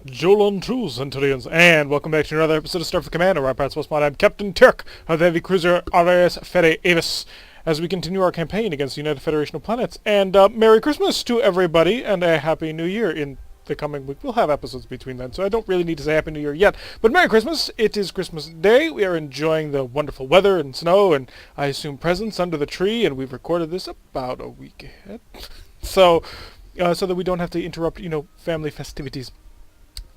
Jolan 2, Centurions, and welcome back to another episode of Starfleet Command, Orion Pirates. I'm Captain Turk of the heavy cruiser Arias Fere Avis, as we continue our campaign against the United Federation of Planets. And Merry Christmas to everybody, and a Happy New Year in the coming week. We'll have episodes between then, so I don't really need to say Happy New Year yet. But Merry Christmas! It is Christmas Day. We are enjoying the wonderful weather and snow, and I assume presents under the tree, and we've recorded this about a week ahead. so that we don't have to interrupt, family festivities.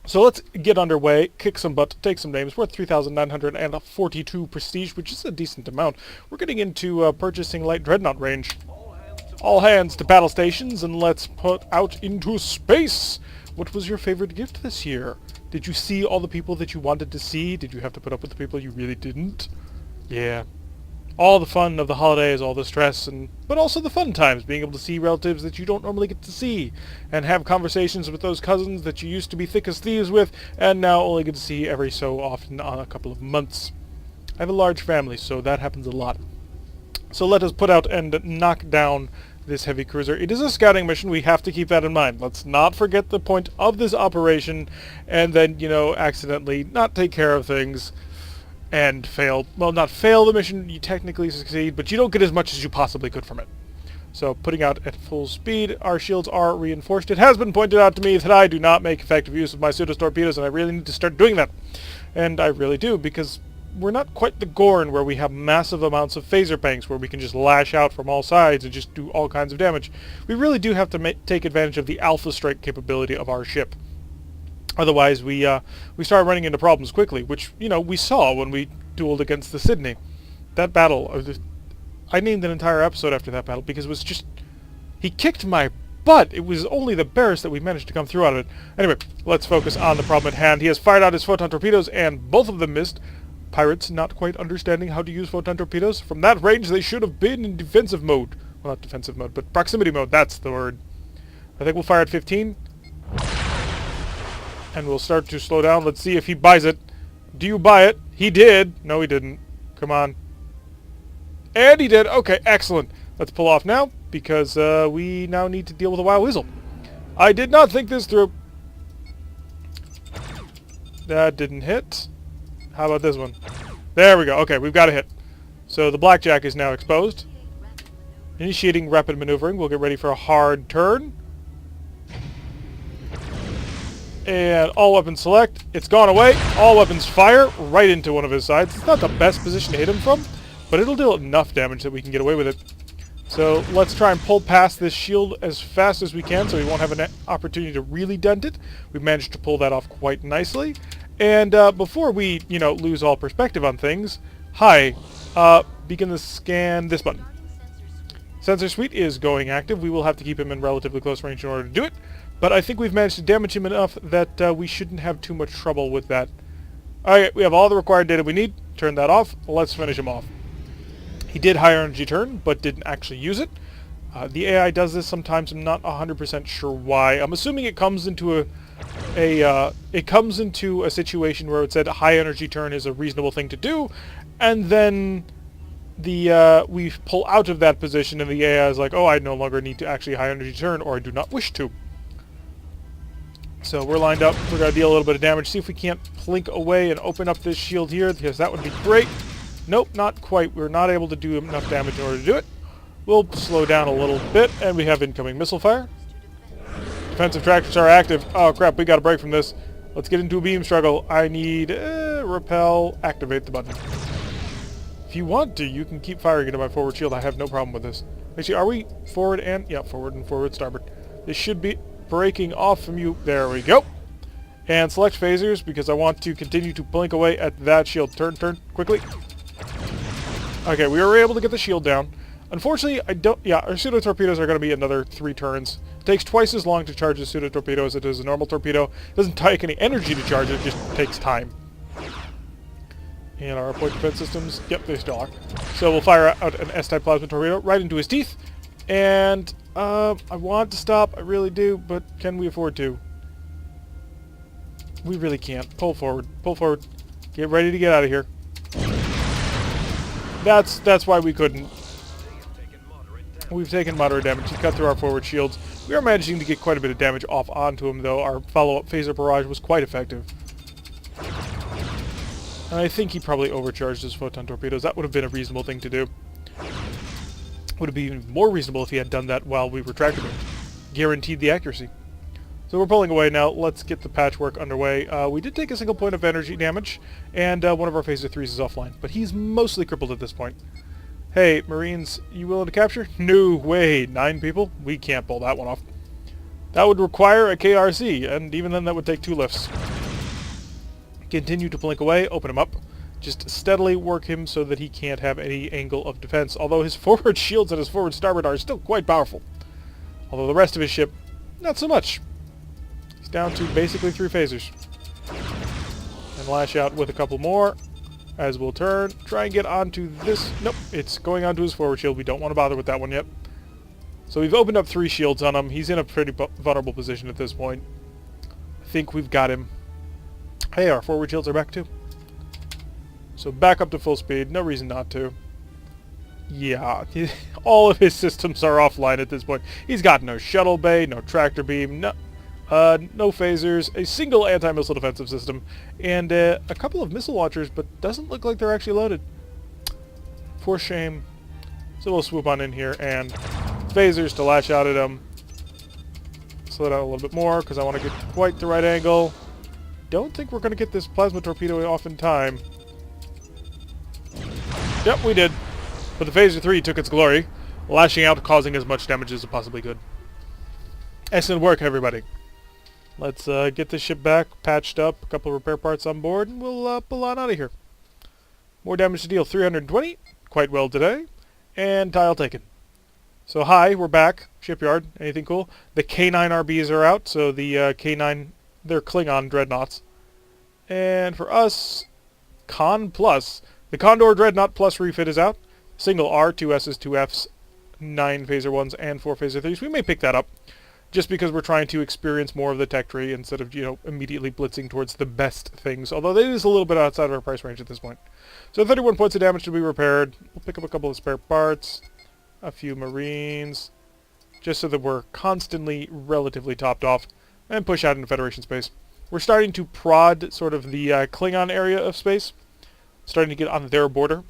So let's get underway, kick some butt, take some names. We're at 3,942 prestige, which is a decent amount. We're getting into purchasing light dreadnought range. All hands to battle stations, and let's put out into space! What was your favorite gift this year? Did you see all the people that you wanted to see? Did you have to put up with the people you really didn't? Yeah. All the fun of the holidays, all the stress, but also the fun times, being able to see relatives that you don't normally get to see, and have conversations with those cousins that you used to be thick as thieves with, and now only get to see every so often on a couple of months. I have a large family, so that happens a lot. So let us put out and knock down this heavy cruiser. It is a scouting mission. We have to keep that in mind. Let's not forget the point of this operation, and then, accidentally not take care of things and fail. Well, not fail the mission, you technically succeed, but you don't get as much as you possibly could from it. So putting out at full speed, our shields are reinforced. It has been pointed out to me that I do not make effective use of my pseudo-torpedoes, and I really need to start doing that. And I really do, because we're not quite the Gorn where we have massive amounts of phaser banks where we can just lash out from all sides and just do all kinds of damage. We really do have to take advantage of the alpha strike capability of our ship. Otherwise, we start running into problems quickly, which, we saw when we dueled against the Sydney. That battle, I named an entire episode after that battle because it was just, he kicked my butt. It was only the barest that we managed to come through out of it. Anyway, let's focus on the problem at hand. He has fired out his photon torpedoes, and both of them missed. Pirates not quite understanding how to use photon torpedoes. From that range, they should have been in defensive mode. Well, not defensive mode, but proximity mode, that's the word. I think we'll fire at 15. And we'll start to slow down. Let's see if he buys it. Do you buy it? He did. No, he didn't. Come on. And he did. Okay, excellent. Let's pull off now, because we now need to deal with a wild weasel. I did not think this through. That didn't hit. How about this one? There we go. Okay, we've got a hit. So the blackjack is now exposed. Initiating rapid maneuvering. We'll get ready for a hard turn. And all weapons select. It's gone away. All weapons fire right into one of his sides. It's not the best position to hit him from, but it'll deal enough damage that we can get away with it. So let's try and pull past this shield as fast as we can so we won't have an opportunity to really dent it. We've managed to pull that off quite nicely. And before we, lose all perspective on things, begin to scan this button. Sensor suite is going active. We will have to keep him in relatively close range in order to do it. But I think we've managed to damage him enough that we shouldn't have too much trouble with that. Alright, we have all the required data we need. Turn that off. Let's finish him off. He did higher energy turn, but didn't actually use it. The AI does this sometimes. I'm not 100% sure why. I'm assuming it comes into a situation where it said high energy turn is a reasonable thing to do, and then we pull out of that position and the AI is like, oh, I no longer need to actually high energy turn, or I do not wish to. So we're lined up. We're going to deal a little bit of damage. See if we can't plink away and open up this shield here, because that would be great. Nope, not quite. We're not able to do enough damage in order to do it. We'll slow down a little bit, and we have incoming missile fire. Defensive tractors are active. Oh crap, we got a break from this. Let's get into a beam struggle. I need repel, activate the button. If you want to, you can keep firing into my forward shield. I have no problem with this. Actually, are we forward and... Yeah, forward and forward starboard. This should be breaking off from you. There we go. And select phasers, because I want to continue to blink away at that shield. Turn, quickly. Okay, we were able to get the shield down. Unfortunately, our pseudo-torpedoes are going to be another 3 turns. It takes twice as long to charge a pseudo-torpedo as it does a normal torpedo. It doesn't take any energy to charge it, just takes time. And our point defense systems, yep, they still are. So we'll fire out an S-type plasma torpedo right into his teeth. And I want to stop, I really do, but can we afford to? We really can't. Pull forward. Get ready to get out of here. That's why we couldn't. We've taken moderate damage. He cut through our forward shields. We are managing to get quite a bit of damage off onto him, though. Our follow-up phaser barrage was quite effective. And I think he probably overcharged his photon torpedoes. That would have been a reasonable thing to do. Would have been even more reasonable if he had done that while we were tractor beamed. Guaranteed the accuracy. So we're pulling away now. Let's get the patchwork underway. We did take a single point of energy damage, and one of our phaser 3s is offline. But he's mostly crippled at this point. Hey, Marines, you willing to capture? No way. 9 people? We can't pull that one off. That would require a KRC, and even then that would take 2 lifts. Continue to blink away, open him up. Just steadily work him so that he can't have any angle of defense, although his forward shields and his forward starboard are still quite powerful. Although the rest of his ship, not so much. He's down to basically 3 phasers. And lash out with a couple more. As we'll turn, try and get onto this. Nope, it's going onto his forward shield. We don't want to bother with that one yet. So we've opened up 3 shields on him. He's in a pretty vulnerable position at this point. I think we've got him. Hey, our forward shields are back too. So back up to full speed. No reason not to. Yeah, all of his systems are offline at this point. He's got no shuttle bay, no tractor beam, no phasers, a single anti-missile defensive system, and a couple of missile launchers, but doesn't look like they're actually loaded. For shame. So we'll swoop on in here, and phasers to lash out at him. Slow down a little bit more, because I want to get quite the right angle. Don't think we're going to get this plasma torpedo off in time. Yep, we did. But the phaser 3 took its glory, lashing out, causing as much damage as it possibly could. Excellent work, everybody. Let's get this ship back, patched up, a couple of repair parts on board, and we'll pull on out of here. More damage to deal, 320. Quite well today. And tile taken. So hi, we're back. Shipyard. Anything cool? The K9 RBs are out, so the K9, they're Klingon dreadnoughts. And for us, Con Plus. The Condor Dreadnought Plus refit is out. Single R, 2 S's, 2 F's, 9 phaser 1s, and 4 phaser 3s. We may pick that up, just because we're trying to experience more of the tech tree instead of, immediately blitzing towards the best things, although it is a little bit outside of our price range at this point. So 31 points of damage to be repaired. We'll pick up a couple of spare parts, a few Marines, just so that we're constantly relatively topped off, and push out into Federation space. We're starting to prod sort of the Klingon area of space, starting to get on their border,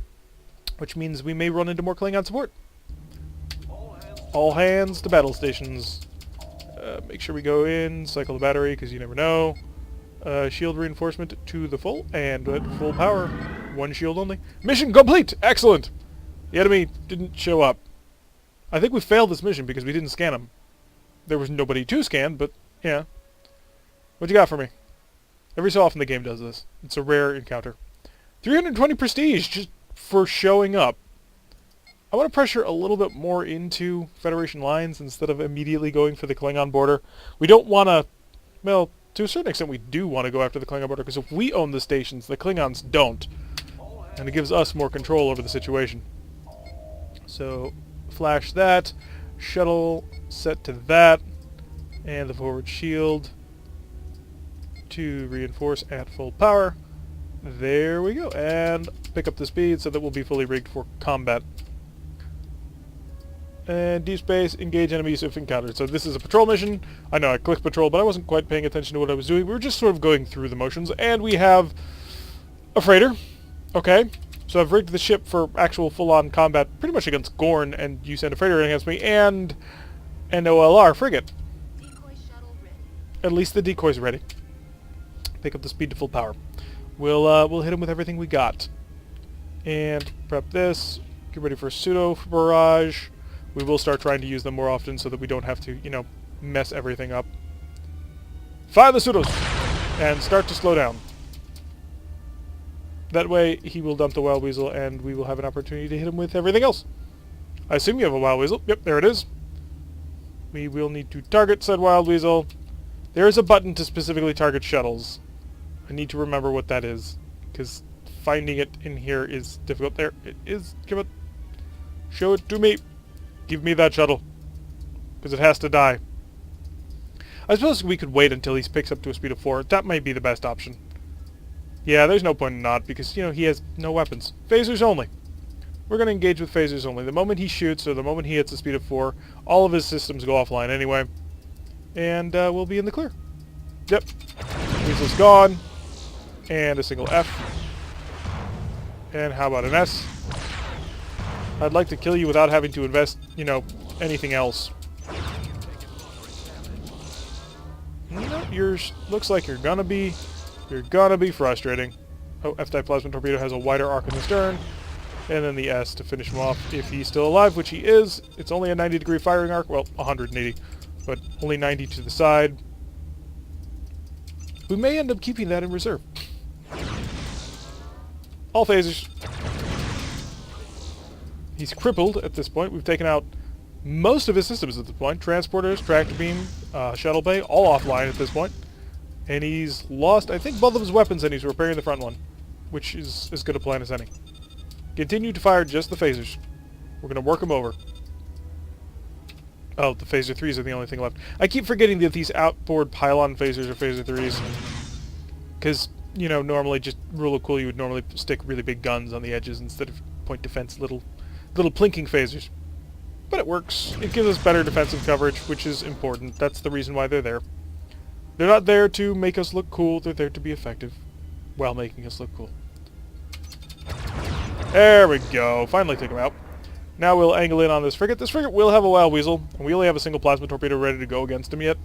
which means we may run into more Klingon support. All hands to battle stations. Make sure we go in, cycle the battery, because you never know. Shield reinforcement to the full, and at full power. 1 shield only. Mission complete! Excellent! The enemy didn't show up. I think we failed this mission because we didn't scan them. There was nobody to scan, but yeah. What you got for me? Every so often the game does this. It's a rare encounter. 320 prestige just for showing up. I want to pressure a little bit more into Federation lines instead of immediately going for the Klingon border. We don't want to... Well, to a certain extent we do want to go after the Klingon border, because if we own the stations, the Klingons don't. And it gives us more control over the situation. So, flash that. Shuttle set to that. And the forward shield to reinforce at full power. There we go. And pick up the speed so that we'll be fully rigged for combat. And deep space, engage enemies if encountered. So this is a patrol mission. I know I clicked patrol, but I wasn't quite paying attention to what I was doing. We were just sort of going through the motions. And we have a freighter. Okay. So I've rigged the ship for actual full-on combat pretty much against Gorn, and you send a freighter against me, and an OLR frigate. Decoy shuttle ready. At least the decoy's ready. Pick up the speed to full power. We'll hit him with everything we got. And prep this. Get ready for a pseudo barrage. We will start trying to use them more often so that we don't have to, mess everything up. Fire the pseudos! And start to slow down. That way, he will dump the Wild Weasel, and we will have an opportunity to hit him with everything else. I assume you have a Wild Weasel. Yep, there it is. We will need to target said Wild Weasel. There is a button to specifically target shuttles. I need to remember what that is, because finding it in here is difficult. There it is. Give it. Show it to me. Give me that shuttle. Because it has to die. I suppose we could wait until he picks up to a speed of 4. That might be the best option. Yeah, there's no point in not, because, he has no weapons. Phasers only. We're going to engage with phasers only. The moment he shoots, or the moment he hits the speed of 4, all of his systems go offline anyway. And we'll be in the clear. Yep. Weasel's gone. And a single F. And how about an S? I'd like to kill you without having to invest, you know, anything else. You know, yours looks like you're gonna be frustrating. Oh, F-type plasma torpedo has a wider arc in the stern. And then the S to finish him off if he's still alive, which he is. It's only a 90-degree firing arc. Well, 180. But only 90 to the side. We may end up keeping that in reserve. All phasers. He's crippled at this point. We've taken out most of his systems at this point. Transporters, tractor beam, shuttle bay, all offline at this point. And he's lost, I think, both of his weapons, and he's repairing the front one, which is as good a plan as any. Continue to fire just the phasers. We're going to work them over. Oh, the phaser 3s are the only thing left. I keep forgetting that these outboard pylon phasers are phaser 3s. Because, you know, normally, just rule of cool, you would normally stick really big guns on the edges instead of point defense little plinking phasers. But it works. It gives us better defensive coverage, which is important. That's the reason why they're there. They're not there to make us look cool. They're there to be effective while making us look cool. There we go. Finally took him out. Now we'll angle in on this frigate. This frigate will have a wild weasel, and we only have a single plasma torpedo ready to go against him yet.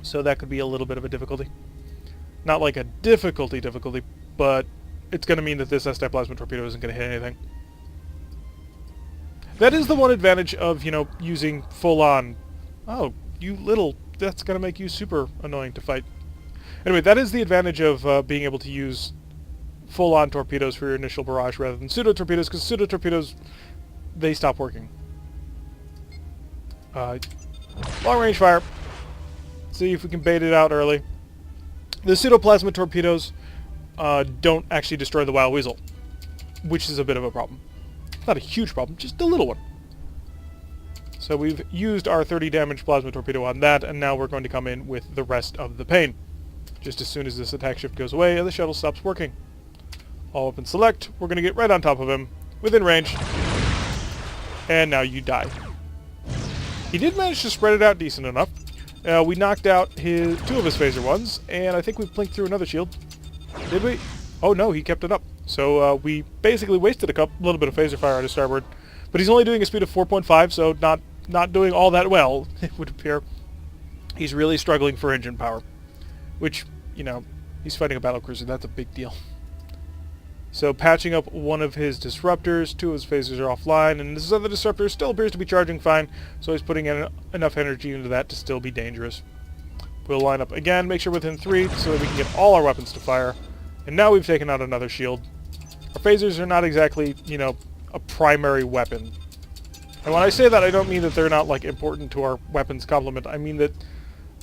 So that could be a little bit of a difficulty. Not like a difficulty, but it's going to mean that this S-type plasma torpedo isn't going to hit anything. That is the one advantage of, you know, using full-on... Oh, you little... That's going to make you super annoying to fight. Anyway, that is the advantage of being able to use full-on torpedoes for your initial barrage rather than pseudo-torpedoes, because pseudo-torpedoes, they stop working. Long-range fire. See if we can bait it out early. The pseudo-plasma torpedoes don't actually destroy the wild weasel, which is a bit of a problem. Not a huge problem, just a little one. So we've used our 30 damage plasma torpedo on that, and now we're going to come in with the rest of the pain. Just as soon as this attack shift goes away, the shuttle stops working. All weapons select. We're going to get right on top of him, within range. And now you die. He did manage to spread it out decent enough. We knocked out two of his phaser ones, and I think we blinked through another shield. Did we? Oh no, he kept it up. So we basically wasted a little bit of phaser fire on his starboard. But he's only doing a speed of 4.5, so not doing all that well, it would appear. He's really struggling for engine power. Which, you know, he's fighting a battlecruiser. That's a big deal. So patching up one of his disruptors, 2 of his phasers are offline, and this other disruptor still appears to be charging fine, so he's putting in enough energy into that to still be dangerous. We'll line up again, make sure within 3, so that we can get all our weapons to fire. And now we've taken out another shield. Our phasers are not exactly, you know, a primary weapon. And when I say that, I don't mean that they're not, like, important to our weapons complement. I mean that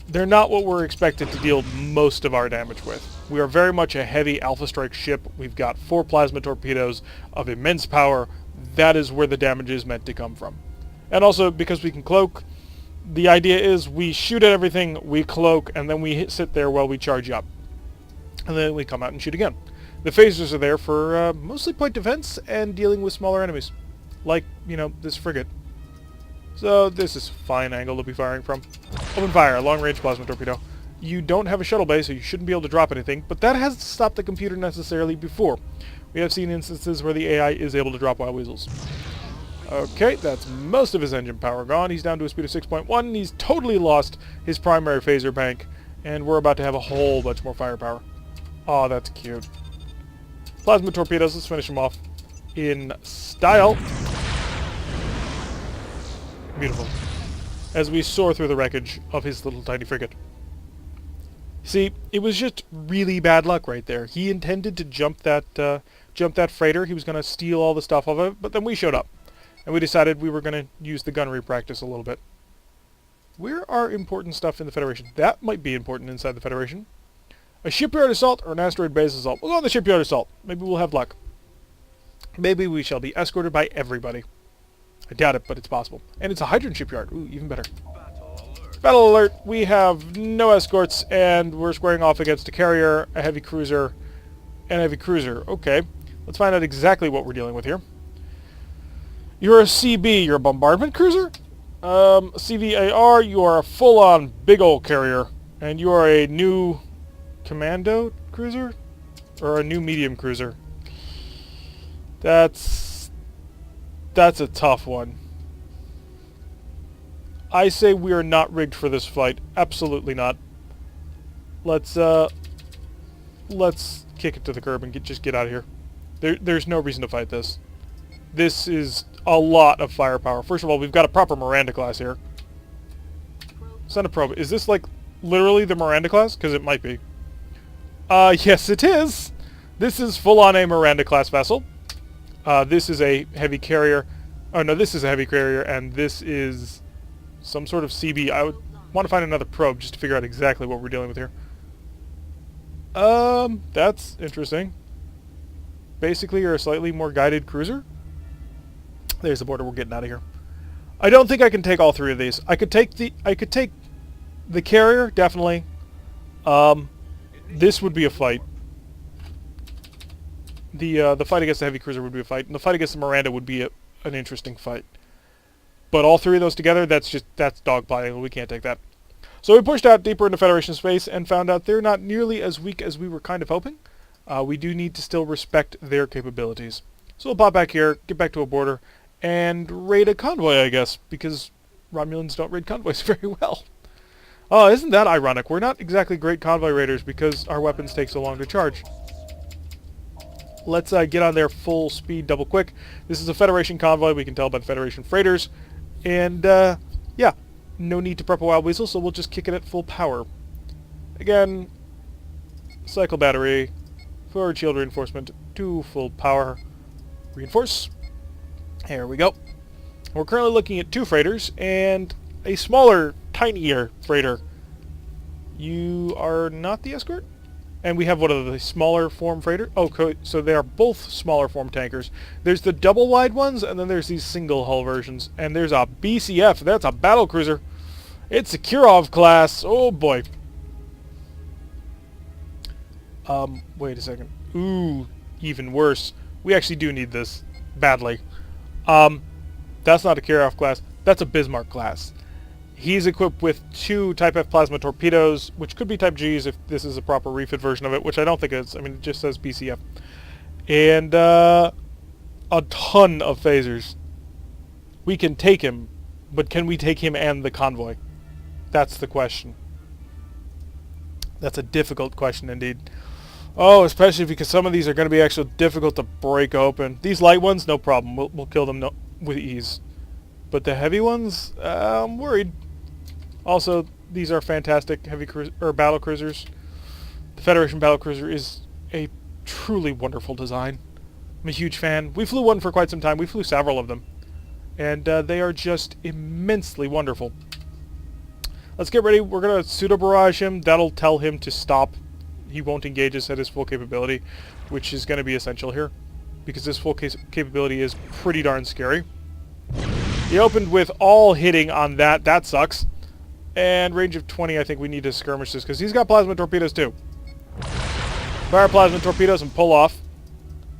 they're not what we're expected to deal most of our damage with. We are very much a heavy Alpha Strike ship. We've got 4 plasma torpedoes of immense power. That is where the damage is meant to come from. And also, because we can cloak, the idea is we shoot at everything, we cloak, and then we sit there while we charge up. And then we come out and shoot again. The phasers are there for mostly point defense and dealing with smaller enemies. Like, you know, this frigate. So this is a fine angle to be firing from. Open fire, long-range plasma torpedo. You don't have a shuttle bay, so you shouldn't be able to drop anything, but that hasn't stopped the computer necessarily before. We have seen instances where the AI is able to drop wild weasels. Okay, that's most of his engine power gone. He's down to a speed of 6.1. He's totally lost his primary phaser bank, and we're about to have a whole bunch more firepower. Oh, that's cute. Plasma torpedoes, let's finish him off in style. Beautiful. As we soar through the wreckage of his little tiny frigate. See, it was just really bad luck right there. He intended to jump that freighter. He was going to steal all the stuff of it, but then we showed up. And we decided we were going to use the gunnery practice a little bit. Where are important stuff in the Federation? That might be important inside the Federation. A shipyard assault or an asteroid base assault? We'll go on the shipyard assault. Maybe we'll have luck. Maybe we shall be escorted by everybody. I doubt it, but it's possible. And it's a hydrogen shipyard. Ooh, even better. Battle alert. We have no escorts, and we're squaring off against a carrier, a heavy cruiser, and a heavy cruiser. Okay. Let's find out exactly what we're dealing with here. You're a CB. You're a bombardment cruiser? CVAR, you are a full-on big ol' carrier. And you are a new commando cruiser? Or a new medium cruiser? That's a tough one. I say we are not rigged for this fight. Absolutely not. Let's kick it to the curb and just get out of here. There's no reason to fight this. This is a lot of firepower. First of all, we've got a proper Miranda class here. Send a probe. Is this like literally the Miranda class? Because it might be. Yes it is. This is full-on a Miranda class vessel. This is a heavy carrier. Oh no, this is a heavy carrier, and this is some sort of CB. I would want to find another probe just to figure out exactly what we're dealing with here. That's interesting. Basically, you're a slightly more guided cruiser. There's the border. We're getting out of here. I don't think I can take all three of these. I could take the carrier, definitely. This would be a fight. The fight against the heavy cruiser would be a fight, and the fight against the Miranda would be an interesting fight. But all three of those together, that's dogfighting. We can't take that. So we pushed out deeper into Federation space and found out they're not nearly as weak as we were kind of hoping. We do need to still respect their capabilities. So we'll pop back here, get back to a border, and raid a convoy, I guess, because Romulans don't raid convoys very well. Oh, isn't that ironic? We're not exactly great convoy raiders because our weapons take so long to charge. Let's get on there full speed, double quick. This is a Federation convoy. We can tell by the Federation freighters. And, yeah, no need to prep a Wild Weasel, so we'll just kick it at full power. Again, cycle battery, forward shield reinforcement to full power. Reinforce. There we go. We're currently looking at 2 freighters and a smaller, tinier freighter. You are not the escort? And we have one of the smaller form freighter. Oh, so they are both smaller form tankers. There's the double wide ones, and then there's these single hull versions. And there's a BCF. That's a battle cruiser. It's a Kirov class. Oh boy. Wait a second. Ooh, even worse. We actually do need this badly. That's not a Kirov class. That's a Bismarck class. He's equipped with 2 Type F plasma torpedoes, which could be Type Gs if this is a proper refit version of it, which I don't think it is. I mean, it just says BCF. And a ton of phasers. We can take him, but can we take him and the convoy? That's the question. That's a difficult question indeed. Oh, especially because some of these are going to be actually difficult to break open. These light ones, no problem. We'll kill them with ease. But the heavy ones, I'm worried. Also, these are fantastic heavy battle cruisers. The Federation battle cruiser is a truly wonderful design. I'm a huge fan. We flew one for quite some time. We flew several of them. And they are just immensely wonderful. Let's get ready. We're going to pseudo-barrage him. That'll tell him to stop. He won't engage us at his full capability, which is going to be essential here. Because this full capability is pretty darn scary. He opened with all hitting on that. That sucks. And range of 20, I think we need to skirmish this, because he's got plasma torpedoes too. Fire plasma torpedoes and pull off.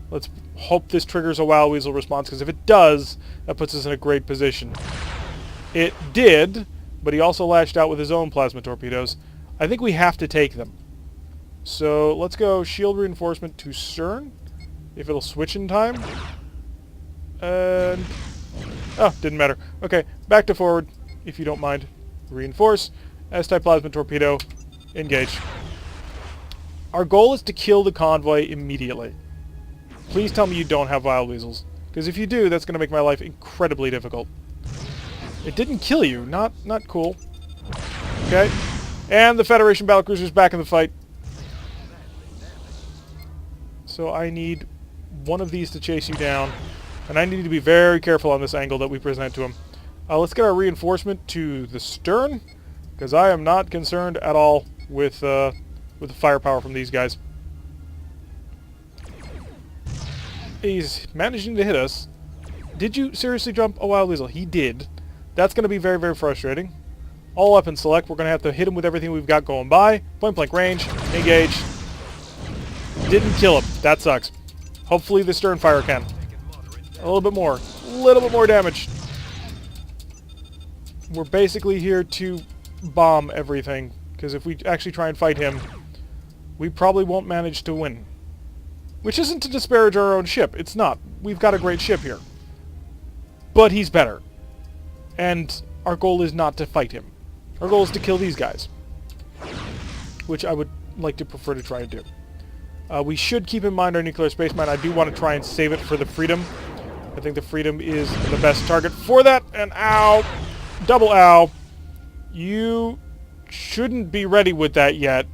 Let's hope this triggers a Wild Weasel response, because if it does, that puts us in a great position. It did, but he also lashed out with his own plasma torpedoes. I think we have to take them. So let's go shield reinforcement to stern, if it'll switch in time. And... oh, didn't matter. Okay, back to forward, if you don't mind. Reinforce. S-type plasma torpedo. Engage. Our goal is to kill the convoy immediately. Please tell me you don't have Wild Weasels. Because if you do, that's going to make my life incredibly difficult. It didn't kill you. Not cool. Okay. And the Federation battlecruiser's back in the fight. So I need one of these to chase you down. And I need to be very careful on this angle that we present to him. Let's get our reinforcement to the stern, because I am not concerned at all with the firepower from these guys. He's managing to hit us. Did you seriously jump a Wild Weasel? He did. That's going to be very, very frustrating. All weapons select. We're going to have to hit him with everything we've got going by. Point blank range. Engage. Didn't kill him. That sucks. Hopefully the stern fire can. A little bit more. little bit more damage. We're basically here to bomb everything, because if we actually try and fight him, we probably won't manage to win. Which isn't to disparage our own ship. It's not. We've got a great ship here. But he's better. And our goal is not to fight him. Our goal is to kill these guys. Which I would like to prefer to try and do. We should keep in mind our nuclear space mine. I do want to try and save it for the Freedom. I think the Freedom is the best target for that. And ow! Double ow! You shouldn't be ready with that yet.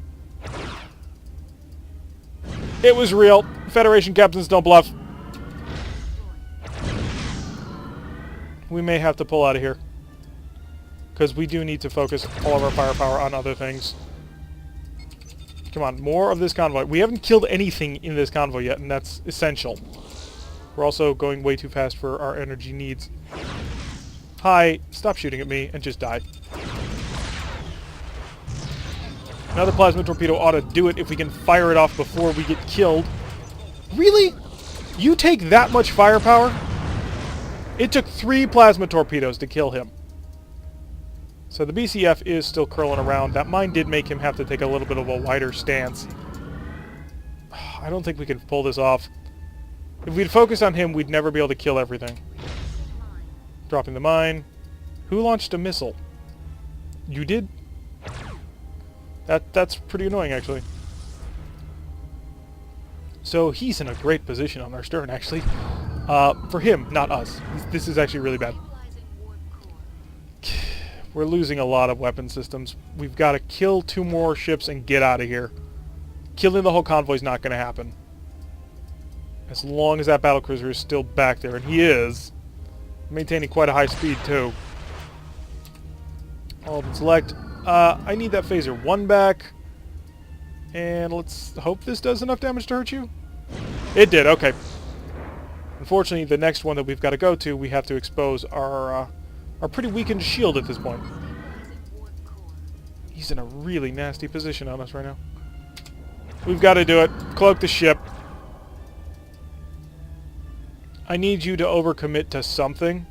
It was real. Federation captains don't bluff. We may have to pull out of here. Because we do need to focus all of our firepower on other things. Come on, more of this convoy. We haven't killed anything in this convoy yet, and that's essential. We're also going way too fast for our energy needs. Hi, stop shooting at me and just die. Another plasma torpedo ought to do it if we can fire it off before we get killed. Really? You take that much firepower? It took 3 plasma torpedoes to kill him. So the BCF is still curling around. That mine did make him have to take a little bit of a wider stance. I don't think we can pull this off. If we'd focus on him, we'd never be able to kill everything. Dropping the mine. Who launched a missile? You did? That's pretty annoying, actually. So he's in a great position on our stern, actually. For him, not us. This is actually really bad. We're losing a lot of weapon systems. We've got to kill 2 more ships and get out of here. Killing the whole convoy is not going to happen. As long as that battlecruiser is still back there, and he is. Maintaining quite a high speed, too. All of them select. I need that phaser 1 back. And let's hope this does enough damage to hurt you. It did, okay. Unfortunately, the next one that we've got to go to, we have to expose our pretty weakened shield at this point. He's in a really nasty position on us right now. We've got to do it. Cloak the ship. I need you to overcommit to something.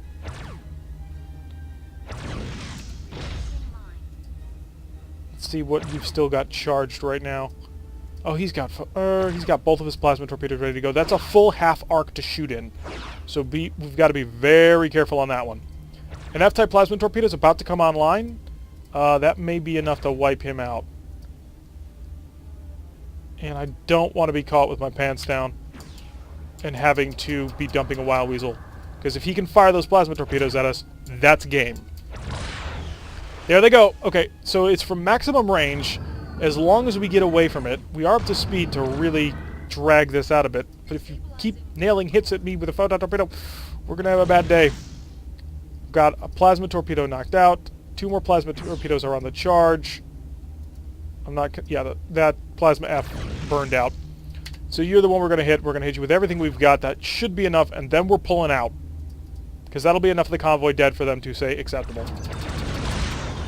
Let's see what you've still got charged right now. Oh, he's got both of his plasma torpedoes ready to go. That's a full half arc to shoot in. So we've got to be very careful on that one. An F-type plasma torpedo is about to come online. That may be enough to wipe him out. And I don't want to be caught with my pants down and having to be dumping a Wild Weasel. Because if he can fire those plasma torpedoes at us, that's game. There they go. Okay, so it's from maximum range. As long as we get away from it, we are up to speed to really drag this out a bit. But if you keep nailing hits at me with a photon torpedo, we're going to have a bad day. Got a plasma torpedo knocked out. 2 more plasma torpedoes are on the charge. That plasma F burned out. So you're the one we're going to hit. We're going to hit you with everything we've got. That should be enough, and then we're pulling out. Because that'll be enough of the convoy dead for them to say acceptable.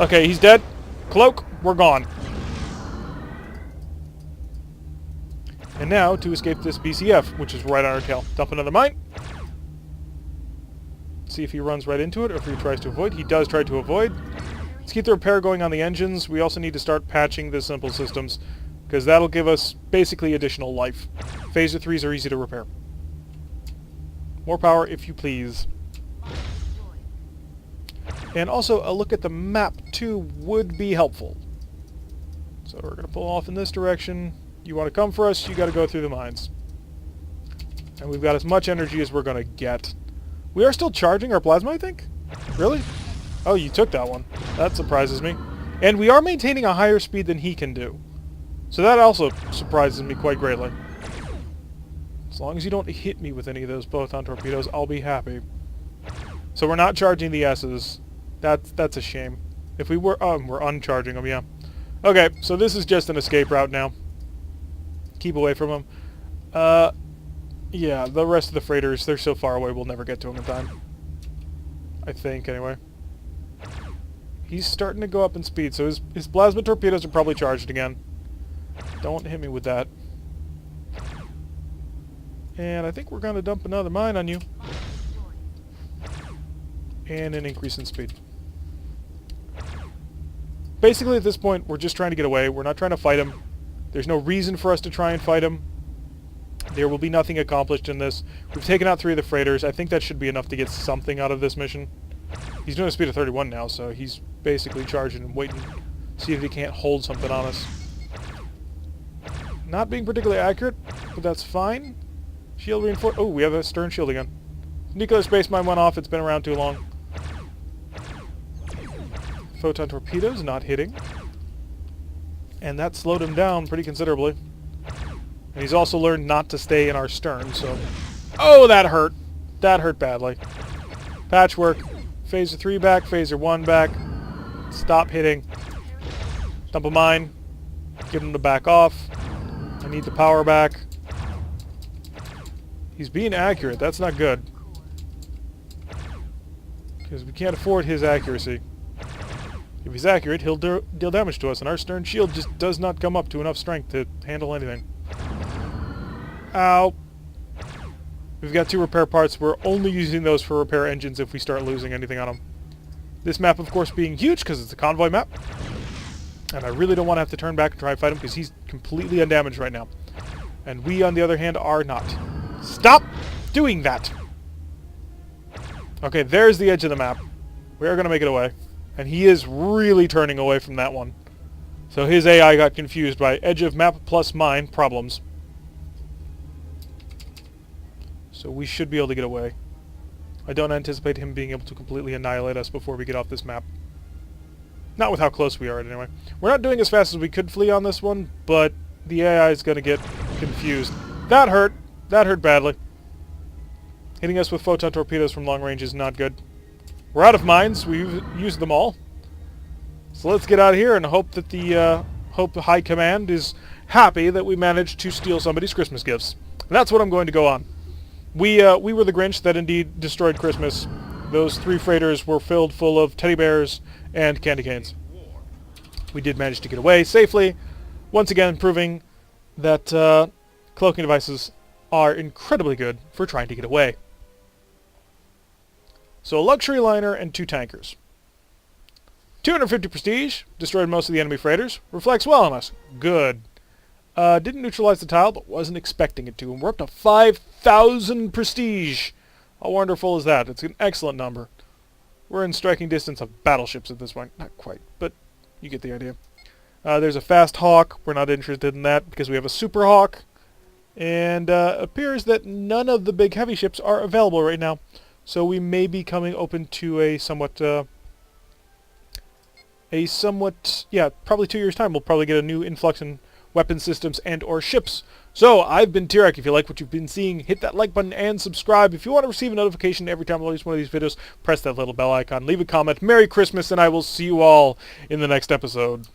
Okay, he's dead. Cloak, we're gone. And now, to escape this BCF, which is right on our tail. Dump another mine. See if he runs right into it, or if he tries to avoid. He does try to avoid. Let's keep the repair going on the engines. We also need to start patching the simple systems, because that'll give us basically additional life. Phaser 3s are easy to repair. More power, if you please. And also, a look at the map, too, would be helpful. So we're going to pull off in this direction. You want to come for us, you got to go through the mines. And we've got as much energy as we're going to get. We are still charging our plasma, I think? Really? Oh, you took that one. That surprises me. And we are maintaining a higher speed than he can do. So that also surprises me quite greatly. As long as you don't hit me with any of those photon torpedoes, I'll be happy. So we're not charging the S's. That's a shame. If we were... we're uncharging them, yeah. Okay, so this is just an escape route now. Keep away from them. Yeah, the rest of the freighters, they're so far away we'll never get to them in time. I think, anyway. He's starting to go up in speed, so his plasma torpedoes are probably charged again. Don't hit me with that. And I think we're going to dump another mine on you. and an increase in speed. Basically, at this point, we're just trying to get away. We're not trying to fight him. There's no reason for us to try and fight him. There will be nothing accomplished in this. We've taken out 3 of the freighters. I think that should be enough to get something out of this mission. He's doing a speed of 31 now, so he's basically charging and waiting to see if he can't hold something on us. Not being particularly accurate, but that's fine. Shield reinforce. Oh, we have a stern shield again. Nuclear space mine went off. It's been around too long. Photon torpedoes not hitting. And that slowed him down pretty considerably. And he's also learned not to stay in our stern, so... Oh, that hurt. That hurt badly. Patchwork. Phaser 3 back, Phaser 1 back. Stop hitting. Dump a mine. Get him to back off. I need the power back. He's being accurate. That's not good. Because we can't afford his accuracy. If he's accurate, he'll deal damage to us, and our stern shield just does not come up to enough strength to handle anything. Ow. We've got 2 repair parts. We're only using those for repair engines if we start losing anything on them. This map, of course, being huge because it's a convoy map. And I really don't want to have to turn back and try and fight him because he's completely undamaged right now. And we, on the other hand, are not. Stop doing that! Okay, there's the edge of the map. We are going to make it away. And he is really turning away from that one. So his AI got confused by edge of map plus mine problems. So we should be able to get away. I don't anticipate him being able to completely annihilate us before we get off this map. Not with how close we are, anyway. We're not doing as fast as we could flee on this one, but the AI is going to get confused. That hurt. That hurt badly. Hitting us with photon torpedoes from long range is not good. We're out of mines. We've used them all. So let's get out of here and hope that the High Command is happy that we managed to steal somebody's Christmas gifts. And that's what I'm going to go on. We were the Grinch that indeed destroyed Christmas. Those 3 freighters were filled full of teddy bears and candy canes. We did manage to get away safely, once again proving that cloaking devices are incredibly good for trying to get away. So a luxury liner and 2 tankers. 250 prestige, destroyed most of the enemy freighters, reflects well on us. Good. Didn't neutralize the tile, but wasn't expecting it to, and we're up to 5,000 prestige. How wonderful is that? It's an excellent number. We're in striking distance of battleships at this point. Not quite, but you get the idea. There's a fast hawk. We're not interested in that because we have a super hawk. And appears that none of the big heavy ships are available right now. So we may be coming open to a somewhat, yeah, probably 2 years' time. We'll probably get a new influx in weapon systems and or ships. So, I've been Tirek. If you like what you've been seeing, hit that like button and subscribe. If you want to receive a notification every time I release one of these videos, press that little bell icon, leave a comment. Merry Christmas, and I will see you all in the next episode.